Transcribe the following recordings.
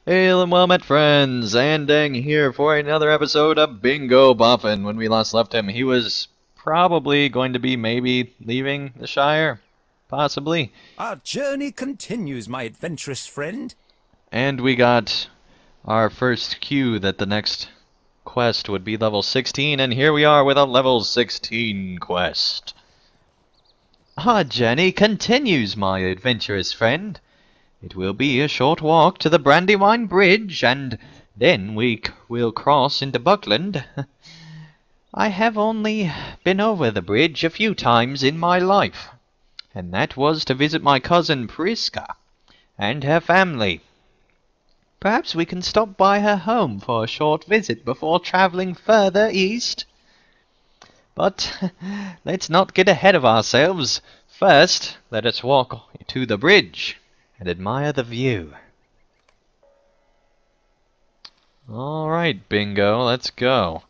Hail and well met friends, Andang here for another episode of Bingo Boffin. When we last left him, he was probably going to be maybe leaving the Shire. Possibly. Our journey continues, my adventurous friend. And we got our first cue that the next quest would be level 16, and here we are with a level 16 quest. Our journey continues, my adventurous friend. It will be a short walk to the Brandywine Bridge, and then we will cross into Buckland. I have only been over the bridge a few times in my life, and that was to visit my cousin Prisca and her family. Perhaps we can stop by her home for a short visit before traveling further east. But let's not get ahead of ourselves. First, let us walk to the bridge and admire the view. Alright, Bingo, let's go.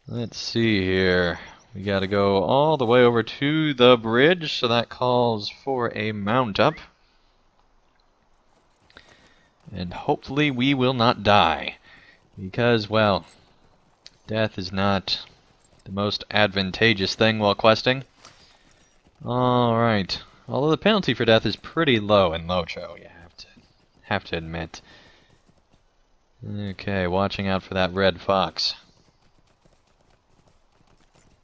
Let's see here. We gotta go all the way over to the bridge, so that calls for a mount up. And hopefully we will not die. Because, well, death is not the most advantageous thing while questing. Alright. Although the penalty for death is pretty low in LOTRO, you have to admit. Okay, watching out for that red fox.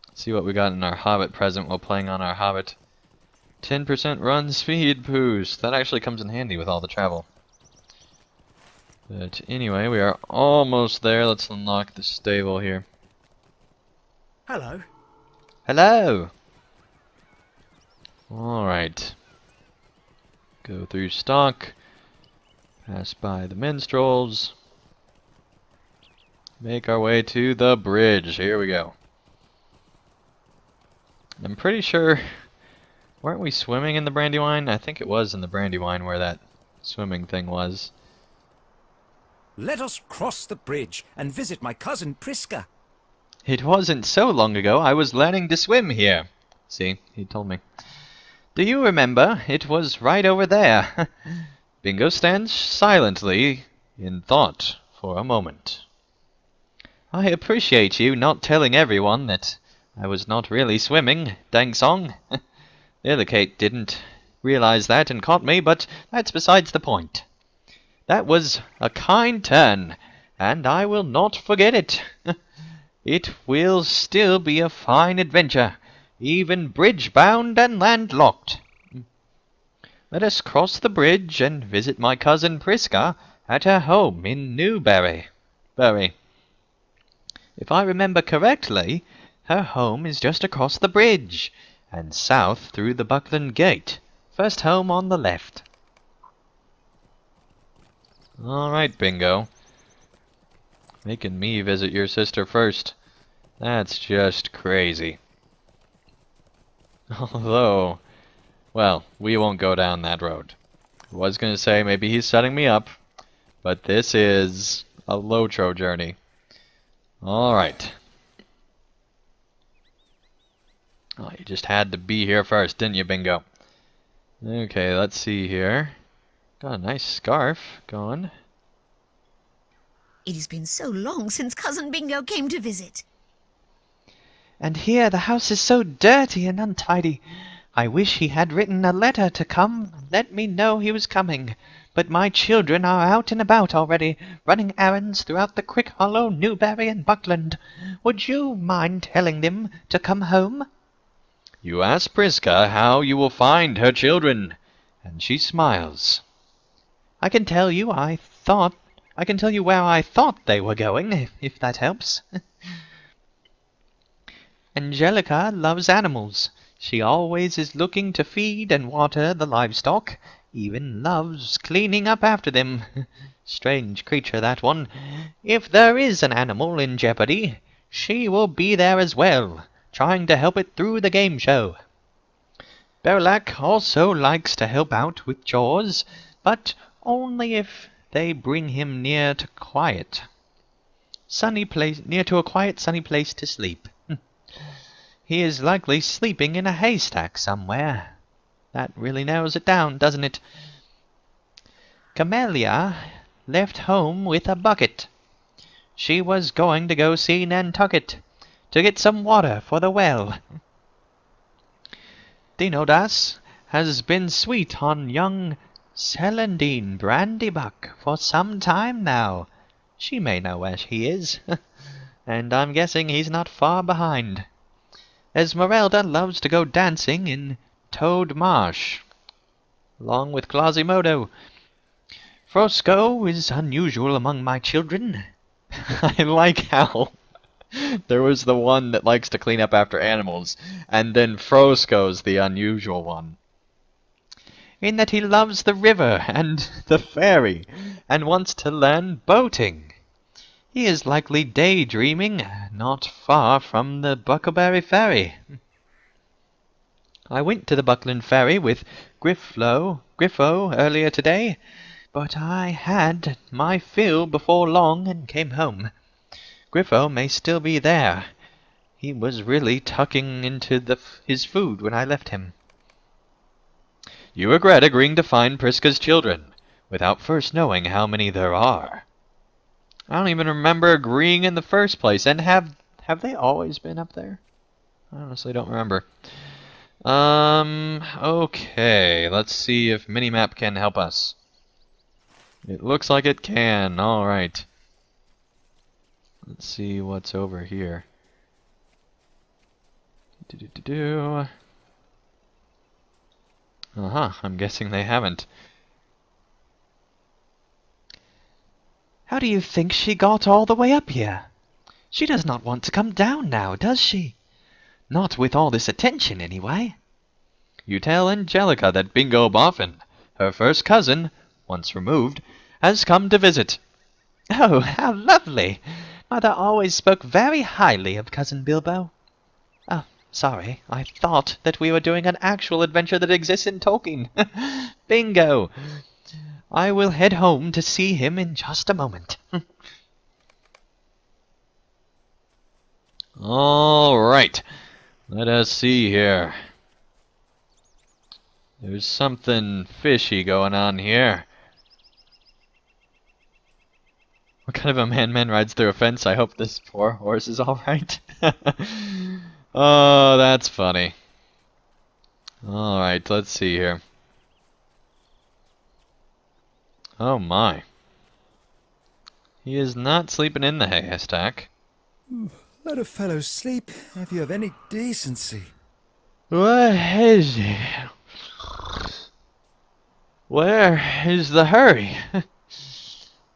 Let's see what we got in our Hobbit present while playing on our Hobbit. 10% run speed boost. That actually comes in handy with all the travel. But anyway, we are almost there. Let's unlock the stable here. Hello. Hello! Alright. Go through stock. Pass by the minstrels. Make our way to the bridge. Here we go. I'm pretty sure... Weren't we swimming in the Brandywine? I think it was in the Brandywine where that swimming thing was. Let us cross the bridge and visit my cousin Prisca. It wasn't so long ago I was learning to swim here. See, he told me. Do you remember? It was right over there. Bingo stands silently in thought for a moment. I appreciate you not telling everyone that I was not really swimming, Dang Song. The other Kate didn't realize that and caught me, but that's besides the point. That was a kind turn, and I will not forget it. It will still be a fine adventure, even bridge-bound and landlocked. Let us cross the bridge and visit my cousin Prisca at her home in Newbury. If I remember correctly, her home is just across the bridge, and south through the Buckland gate. First home on the left. Alright, Bingo. Making me visit your sister first. That's just crazy. Although, well, we won't go down that road. I was going to say maybe he's setting me up, but this is a LOTRO journey. Alright. Oh, you just had to be here first, didn't you, Bingo? Okay, let's see here. Got a nice scarf going. It has been so long since Cousin Bingo came to visit. And here the house is so dirty and untidy. I wish he had written a letter to come and let me know he was coming. But my children are out and about already, running errands throughout the Crick Hollow, Newbury, and Buckland. Would you mind telling them to come home? You ask Prisca how you will find her children, and she smiles. I can tell you where I thought they were going, if that helps. Angelica loves animals. She always is looking to feed and water the livestock, even loves cleaning up after them. Strange creature, that one. If there is an animal in jeopardy, she will be there as well, trying to help it through the game show. Berlac also likes to help out with chores, but only if they bring him near to a quiet, sunny place to sleep. He is likely sleeping in a haystack somewhere. That really narrows it down, doesn't it? Camellia left home with a bucket. She was going to go see Nantucket to get some water for the well. Dinodas has been sweet on young Celandine Brandybuck for some time now. She may know where he is, and I'm guessing he's not far behind. Esmeralda loves to go dancing in Toad Marsh, along with Quasimodo. Frosco is unusual among my children. I like how there was the one that likes to clean up after animals, and then Frosco's the unusual one. In that he loves the river and the ferry, and wants to learn boating. He is likely daydreaming not far from the Buckleberry Ferry. I went to the Buckland Ferry with Griffo earlier today, but I had my fill before long and came home. Griffo may still be there. He was really tucking into his food when I left him. You regret agreeing to find Prisca's children, without first knowing how many there are. I don't even remember agreeing in the first place, and have they always been up there? I honestly don't remember. Okay, let's see if Minimap can help us. It looks like it can, alright. Let's see what's over here. I'm guessing they haven't. How do you think she got all the way up here? She does not want to come down now, does she? Not with all this attention, anyway. You tell Angelica that Bingo Boffin, her first cousin, once removed, has come to visit. Oh, how lovely! Mother always spoke very highly of Cousin Bilbo. Oh, sorry, I thought that we were doing an actual adventure that exists in Tolkien. Bingo! I will head home to see him in just a moment. Alright, let us see here. There's something fishy going on here. What kind of a man rides through a fence? I hope this poor horse is alright. Oh, that's funny. Alright, let's see here. Oh my. He is not sleeping in the haystack. Let a fellow sleep if you have any decency. What is it? Where is the hurry?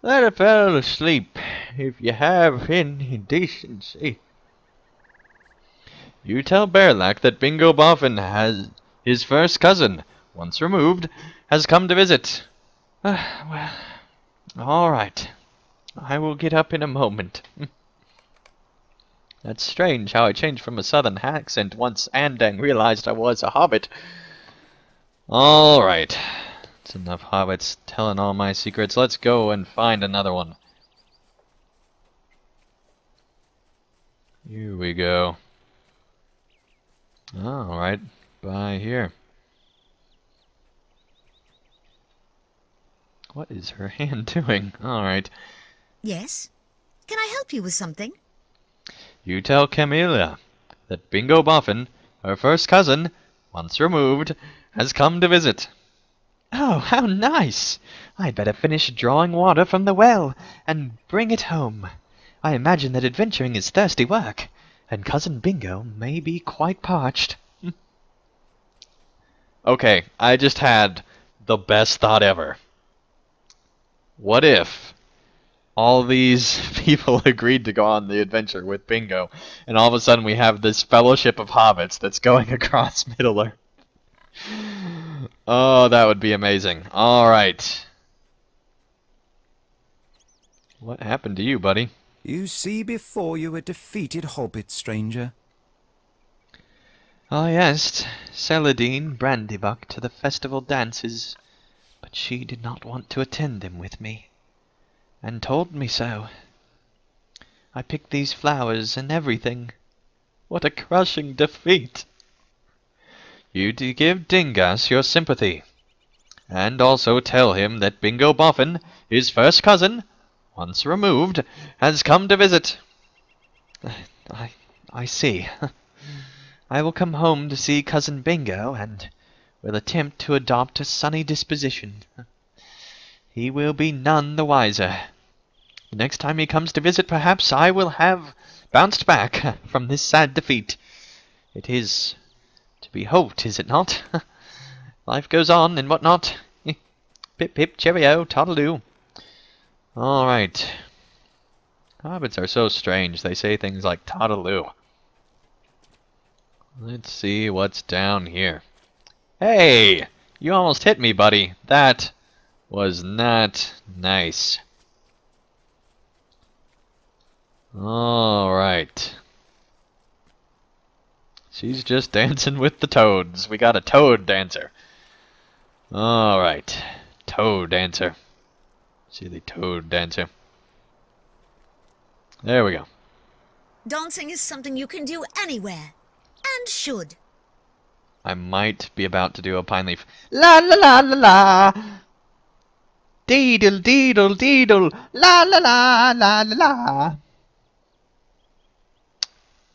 Let a fellow sleep if you have any decency. You tell Bearlack that Bingo Boffin has his first cousin, once removed, has come to visit. Well, alright. I will get up in a moment. That's strange how I changed from a southern accent once Andang realized I was a hobbit. Alright. That's enough hobbits telling all my secrets. Let's go and find another one. Here we go. Alright. By here. What is her hand doing? Alright. Yes? Can I help you with something? You tell Camellia that Bingo Boffin, her first cousin, once removed, has come to visit. Oh, how nice! I'd better finish drawing water from the well and bring it home. I imagine that adventuring is thirsty work, and Cousin Bingo may be quite parched. Okay, I just had the best thought ever. What if all these people agreed to go on the adventure with Bingo, and all of a sudden we have this fellowship of hobbits that's going across Middle-earth? Oh, that would be amazing. Alright. What happened to you, buddy? You see before you a defeated hobbit, stranger. I asked Celandine Brandybuck to the festival dances, but she did not want to attend them with me, and told me so. I picked these flowers and everything. What a crushing defeat! You give Dingus your sympathy. And also tell him that Bingo Boffin, his first cousin, once removed, has come to visit. I see. I will come home to see Cousin Bingo, and will attempt to adopt a sunny disposition. He will be none the wiser. The next time he comes to visit, perhaps I will have bounced back from this sad defeat. It is to be hoped, is it not? Life goes on and what not. Pip pip, cheerio, toddaloo. Alright. Hobbits are so strange. They say things like toddaloo. Let's see what's down here. Hey! You almost hit me, buddy. That was not nice. Alright. She's just dancing with the toads. We got a toad dancer. Alright. Toad dancer. See the toad dancer. There we go. Dancing is something you can do anywhere. And should. I might be about to do a pine leaf. La la la la la. Deedle deedle deedle. La la la la la la.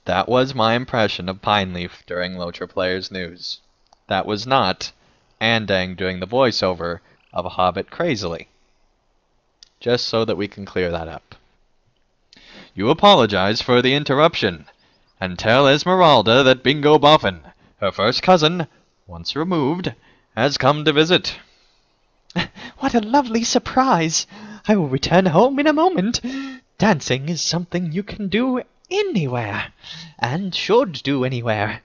That was my impression of Pine Leaf during LOTRO Players News. That was not Andang doing the voiceover of a Hobbit crazily. Just so that we can clear that up. You apologize for the interruption, and tell Esmeralda that Bingo Boffin, her first cousin, once removed, has come to visit. What a lovely surprise! I will return home in a moment. Dancing is something you can do anywhere, and should do anywhere.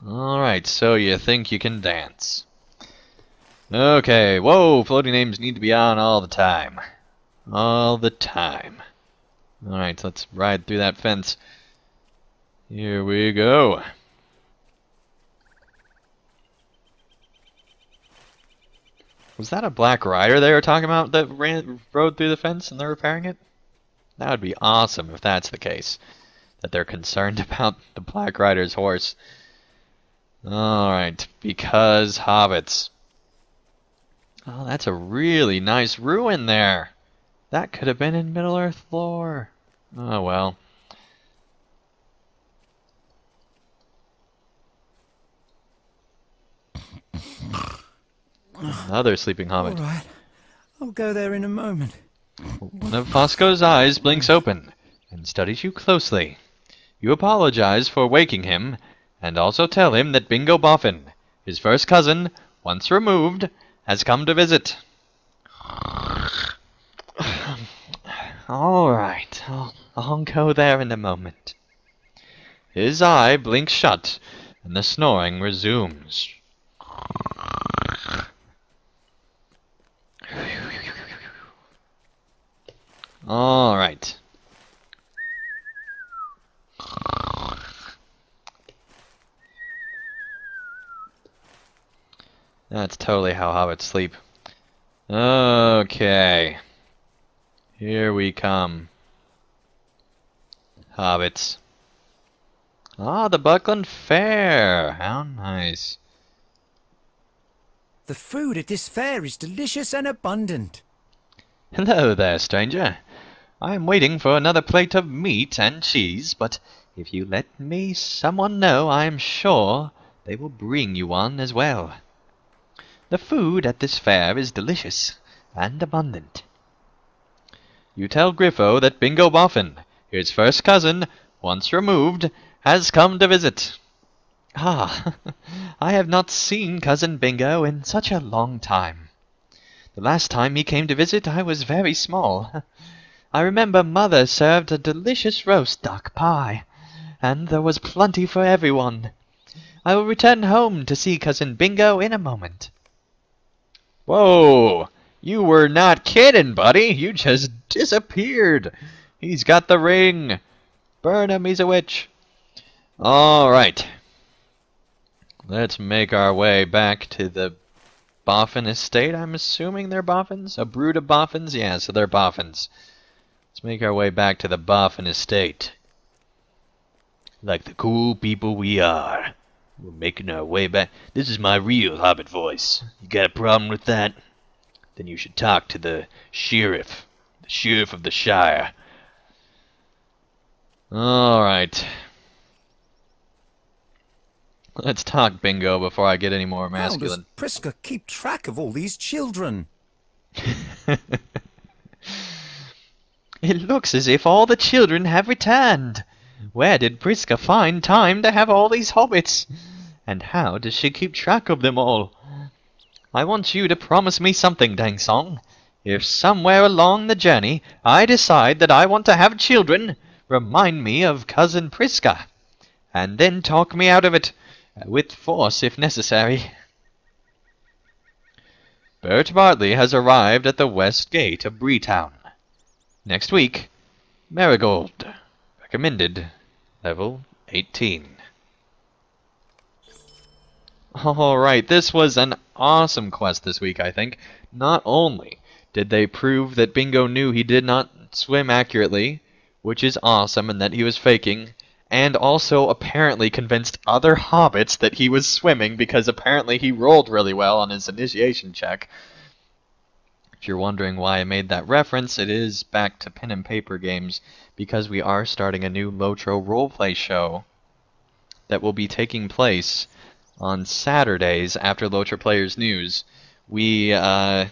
Alright, so you think you can dance. Okay, whoa, floating names need to be on all the time. All the time. Alright, let's ride through that fence. Here we go. Was that a black rider they were talking about that rode through the fence and they're repairing it? That would be awesome if that's the case. That they're concerned about the black rider's horse. Alright, because hobbits. Oh, that's a really nice ruin there. That could have been in Middle-earth lore. Oh well. Another sleeping hobbit. All right. I'll go there in a moment. One of Fosco's eyes blinks open and studies you closely. You apologize for waking him, and also tell him that Bingo Boffin, his first cousin, once removed, has come to visit. All right, I'll go there in a moment. His eye blinks shut, and the snoring resumes. All right. That's totally how hobbits sleep. Okay. Here we come. Hobbits. Ah, the Buckland Fair. How nice. The food at this fair is delicious and abundant. Hello there, stranger. I am waiting for another plate of meat and cheese, but if you let me someone know, I am sure they will bring you one as well. The food at this fair is delicious and abundant. You tell Griffo that Bingo Boffin, his first cousin, once removed, has come to visit. Ah, I have not seen Cousin Bingo in such a long time. The last time he came to visit, I was very small. I remember Mother served a delicious roast duck pie, and there was plenty for everyone. I will return home to see Cousin Bingo in a moment. Whoa! You were not kidding, buddy. You just disappeared. He's got the ring. Burn him, he's a witch. Alright. Let's make our way back to the Boffin estate. I'm assuming they're Boffins? A brood of Boffins? Yeah, so they're Boffins. Let's make our way back to the Boffin estate. Like the cool people we are. We're making our way back. This is my real hobbit voice. You got a problem with that? Then you should talk to the sheriff of the Shire. Alright. Let's talk bingo before I get any more masculine. How does Prisca keep track of all these children? It looks as if all the children have returned. Where did Prisca find time to have all these hobbits? And how does she keep track of them all? I want you to promise me something, Dang Song. If somewhere along the journey I decide that I want to have children, remind me of Cousin Prisca, and then talk me out of it, with force if necessary. Bert Bartley has arrived at the west gate of Breetown. Next week, Marigold. Recommended. Level 18. Alright, this was an awesome quest this week, I think. Not only did they prove that Bingo knew he did not swim accurately, which is awesome, and that he was faking, and also apparently convinced other hobbits that he was swimming because apparently he rolled really well on his initiation check. If you're wondering why I made that reference, it is back to pen and paper games, because we are starting a new LOTRO roleplay show that will be taking place on Saturdays after LOTRO Players News. We are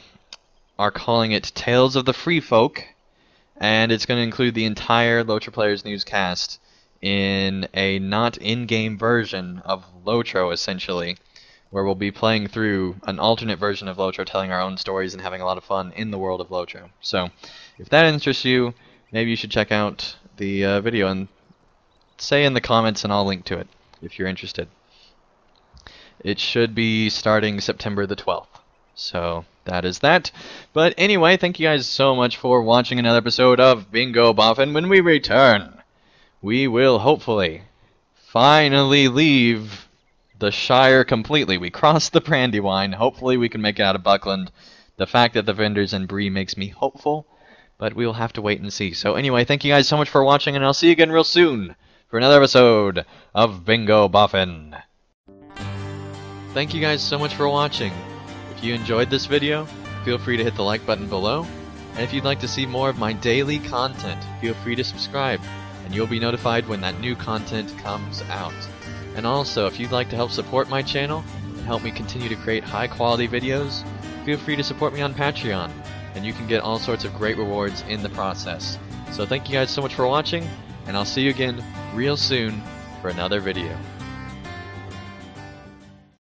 calling it Tales of the Free Folk, and it's going to include the entire LOTRO Players News cast in a not in-game version of LOTRO, essentially, where we'll be playing through an alternate version of LOTRO, telling our own stories and having a lot of fun in the world of LOTRO. So, if that interests you, maybe you should check out the video and say in the comments and I'll link to it if you're interested. It should be starting September the 12th. So, that is that. But anyway, thank you guys so much for watching another episode of Bingo Boffin. When we return, we will hopefully finally leave the Shire completely. We crossed the Brandywine. Hopefully we can make it out of Buckland. The fact that the vendors in Bree makes me hopeful, but we'll have to wait and see. So anyway, thank you guys so much for watching, and I'll see you again real soon for another episode of Bingo Boffin. Thank you guys so much for watching. If you enjoyed this video, feel free to hit the like button below. And if you'd like to see more of my daily content, feel free to subscribe, and you'll be notified when that new content comes out. And also, if you'd like to help support my channel and help me continue to create high quality videos, feel free to support me on Patreon, and you can get all sorts of great rewards in the process. So thank you guys so much for watching, and I'll see you again real soon for another video.